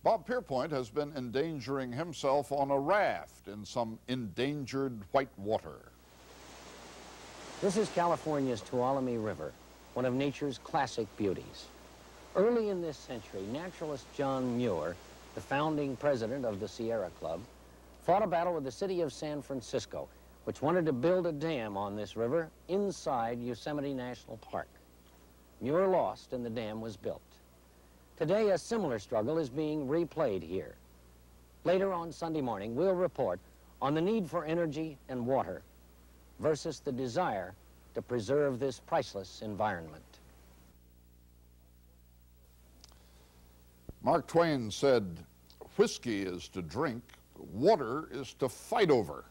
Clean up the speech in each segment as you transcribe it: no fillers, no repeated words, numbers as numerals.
Bob Pierpoint has been endangering himself on a raft in some endangered whitewater. This is California's Tuolumne River, one of nature's classic beauties. Early in this century, naturalist John Muir, the founding president of the Sierra Club, fought a battle with the city of San Francisco, which wanted to build a dam on this river inside Yosemite National Park. Muir lost and the dam was built. Today, a similar struggle is being replayed here. Later on Sunday morning, we'll report on the need for energy and water versus the desire to preserve this priceless environment. Mark Twain said, "Whiskey is to drink, water is to fight over."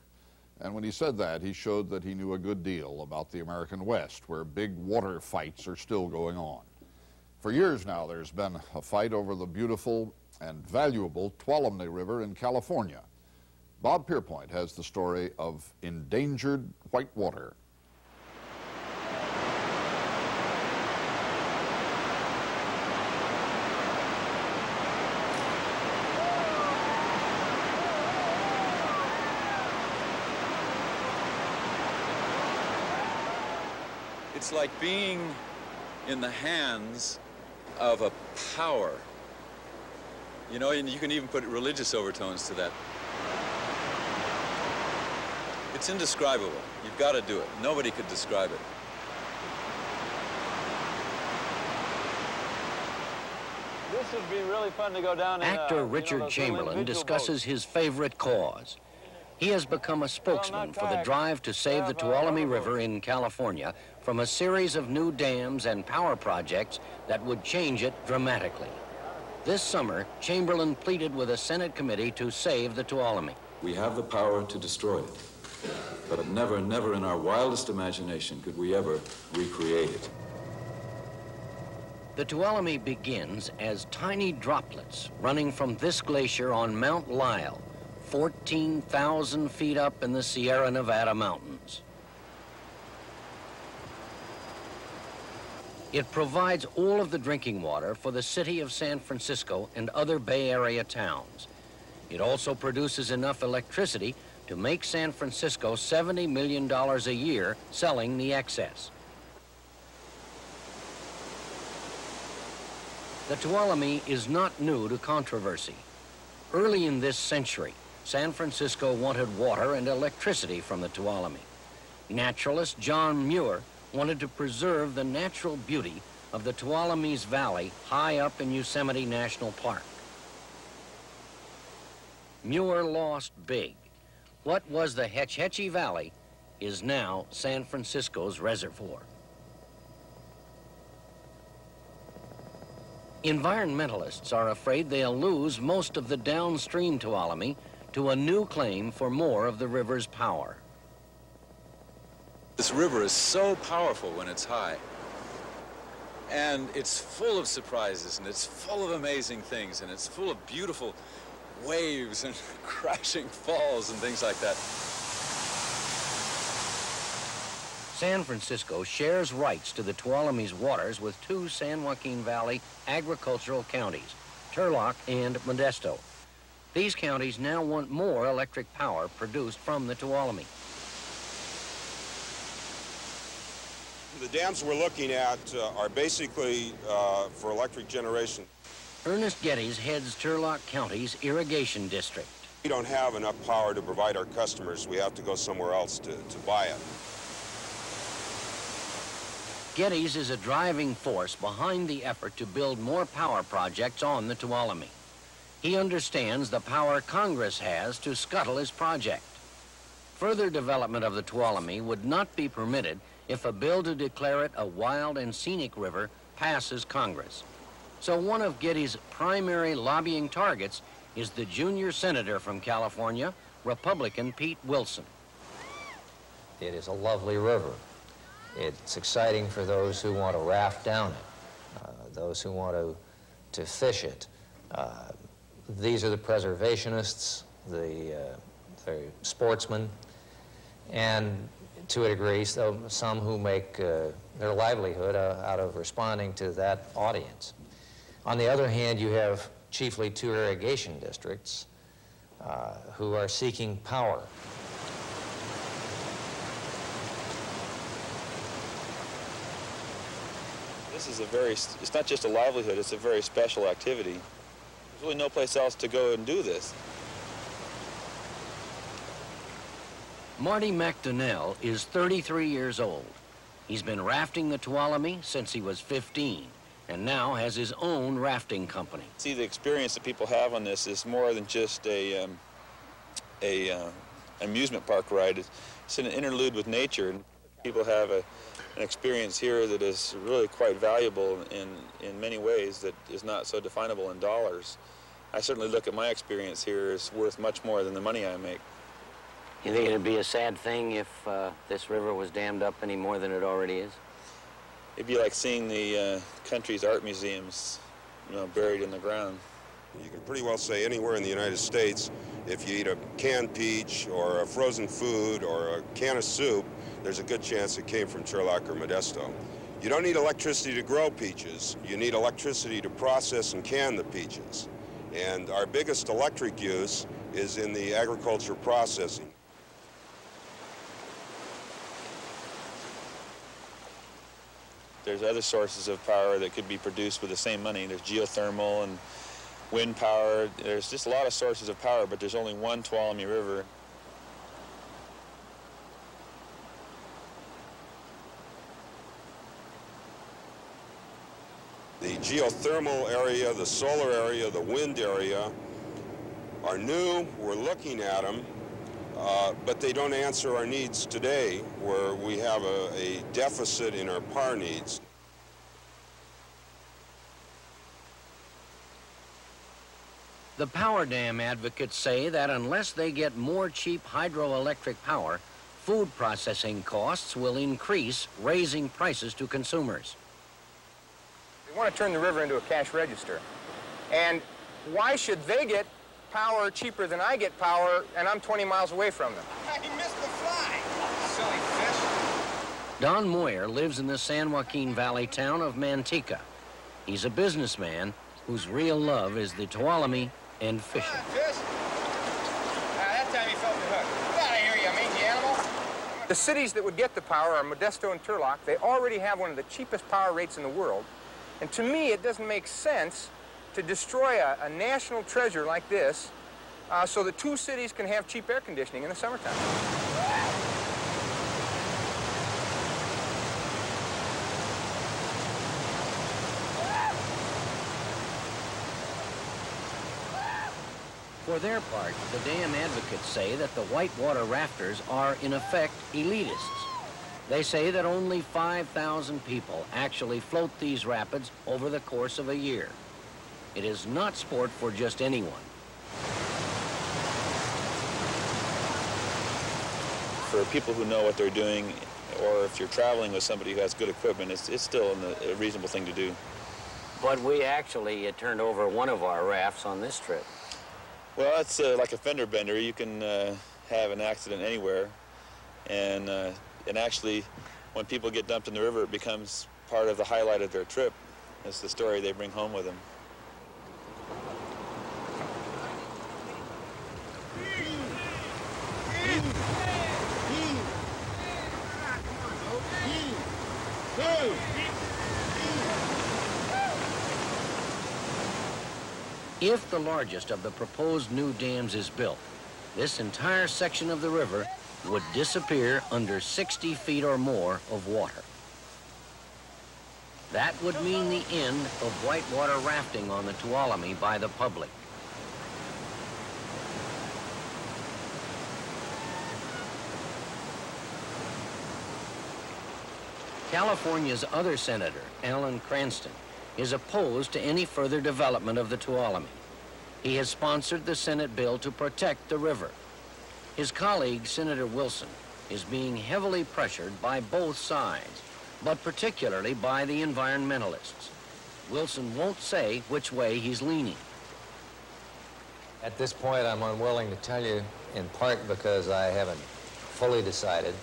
And when he said that, he showed that he knew a good deal about the American West, where big water fights are still going on. For years now, there's been a fight over the beautiful and valuable Tuolumne River in California. Bob Pierpoint has the story of endangered whitewater. It's like being in the hands of a power. You know, and you can even put religious overtones to that. It's indescribable. You've got to do it. Nobody could describe it. This would be really fun to go down in, Actor Richard Chamberlain discusses his favorite cause. He has become a spokesman for the drive to save the Tuolumne River in California from a series of new dams and power projects that would change it dramatically. This summer, Chamberlain pleaded with a Senate committee to save the Tuolumne. We have the power to destroy it, but never, never in our wildest imagination could we ever recreate it. The Tuolumne begins as tiny droplets running from this glacier on Mount Lyell, 14,000 feet up in the Sierra Nevada mountains. It provides all of the drinking water for the city of San Francisco and other Bay Area towns. It also produces enough electricity to make San Francisco $70 million a year selling the excess. The Tuolumne is not new to controversy. Early in this century, San Francisco wanted water and electricity from the Tuolumne. Naturalist John Muir wanted to preserve the natural beauty of the Tuolumne's valley high up in Yosemite National Park. Muir lost big. What was the Hetch Hetchy Valley is now San Francisco's reservoir. Environmentalists are afraid they'll lose most of the downstream Tuolumne to a new claim for more of the river's power. This river is so powerful when it's high. And it's full of surprises, and it's full of amazing things, and it's full of beautiful waves and crashing falls and things like that. San Francisco shares rights to the Tuolumne's waters with two San Joaquin Valley agricultural counties, Turlock and Modesto. These counties now want more electric power produced from the Tuolumne. The dams we're looking at are basically for electric generation. Ernest Geddes heads Turlock County's irrigation district. We don't have enough power to provide our customers. We have to go somewhere else to buy it. Geddes is a driving force behind the effort to build more power projects on the Tuolumne. He understands the power Congress has to scuttle his project. Further development of the Tuolumne would not be permitted if a bill to declare it a wild and scenic river passes Congress. So one of Geddes' primary lobbying targets is the junior senator from California, Republican Pete Wilson. It is a lovely river. It's exciting for those who want to raft down it, those who want to fish it. These are the preservationists, the sportsmen, and to a degree, some who make their livelihood out of responding to that audience. On the other hand, you have chiefly 2 irrigation districts, who are seeking power. This is it's not just a livelihood, it's a very special activity. There's really no place else to go and do this. Marty McDonnell is 33 years old. He's been rafting the Tuolumne since he was 15, and now has his own rafting company. See, the experience that people have on this is more than just a amusement park ride. It's an interlude with nature, and people have an experience here that is really quite valuable in many ways that is not so definable in dollars. I certainly look at my experience here as worth much more than the money I make. You think it'd be a sad thing if this river was dammed up any more than it already is? It'd be like seeing the country's art museums, you know, buried in the ground. You can pretty well say anywhere in the United States, if you eat a canned peach or a frozen food or a can of soup, there's a good chance it came from Turlock or Modesto. You don't need electricity to grow peaches. You need electricity to process and can the peaches. And our biggest electric use is in the agriculture processing. There's other sources of power that could be produced with the same money. There's geothermal and wind power. There's just a lot of sources of power, but there's only one Tuolumne River. The geothermal area, the solar area, the wind area are new. We're looking at them, but they don't answer our needs today, where we have a deficit in our power needs. The power dam advocates say that unless they get more cheap hydroelectric power, food processing costs will increase, raising prices to consumers. They want to turn the river into a cash register. And why should they get power cheaper than I get power, and I'm 20 miles away from them? He missed the fly, silly fish. Don Moyer lives in the San Joaquin Valley town of Manteca. He's a businessman whose real love is the Tuolumne and fishing. Fish. That time he felt the hook. Get out of here, you mangy animal. The cities that would get the power are Modesto and Turlock. They already have one of the cheapest power rates in the world. And to me, it doesn't make sense to destroy a national treasure like this so that 2 cities can have cheap air conditioning in the summertime. For their part, the dam advocates say that the Whitewater rafters are, in effect, elitists. They say that only 5,000 people actually float these rapids over the course of a year. It is not sport for just anyone. For people who know what they're doing, or if you're traveling with somebody who has good equipment, it's still a reasonable thing to do. But we actually turned over one of our rafts on this trip. Well, it's like a fender bender. You can have an accident anywhere, and actually, when people get dumped in the river, it becomes part of the highlight of their trip. It's the story they bring home with them. If the largest of the proposed new dams is built, this entire section of the river would disappear under 60 feet or more of water. That would mean the end of whitewater rafting on the Tuolumne by the public. California's other senator, Alan Cranston, is opposed to any further development of the Tuolumne. He has sponsored the Senate bill to protect the river. His colleague, Senator Wilson, is being heavily pressured by both sides, but particularly by the environmentalists. Wilson won't say which way he's leaning. At this point, I'm unwilling to tell you, in part because I haven't fully decided,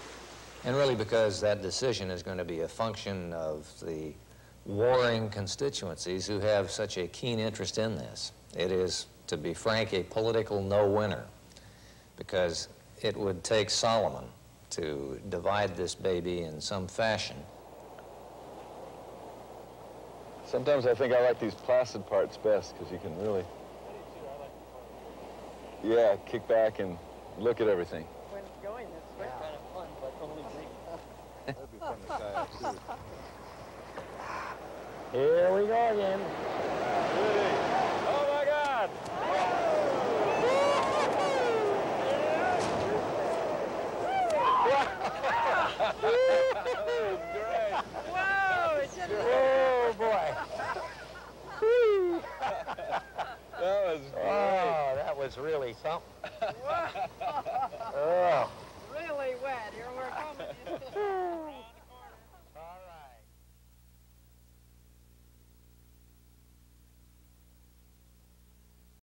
and really because that decision is going to be a function of the warring constituencies who have such a keen interest in this. It is, to be frank, a political no-winner, because it would take Solomon to divide this baby in some fashion. Sometimes I think I like these placid parts best because you can really, yeah, kick back and look at everything. When going this way, kind of fun, but only brief. That'd be fun to kayak too. Here we go again. Oh my God! Oh, boy. That was great. Oh, that was really something. Oh.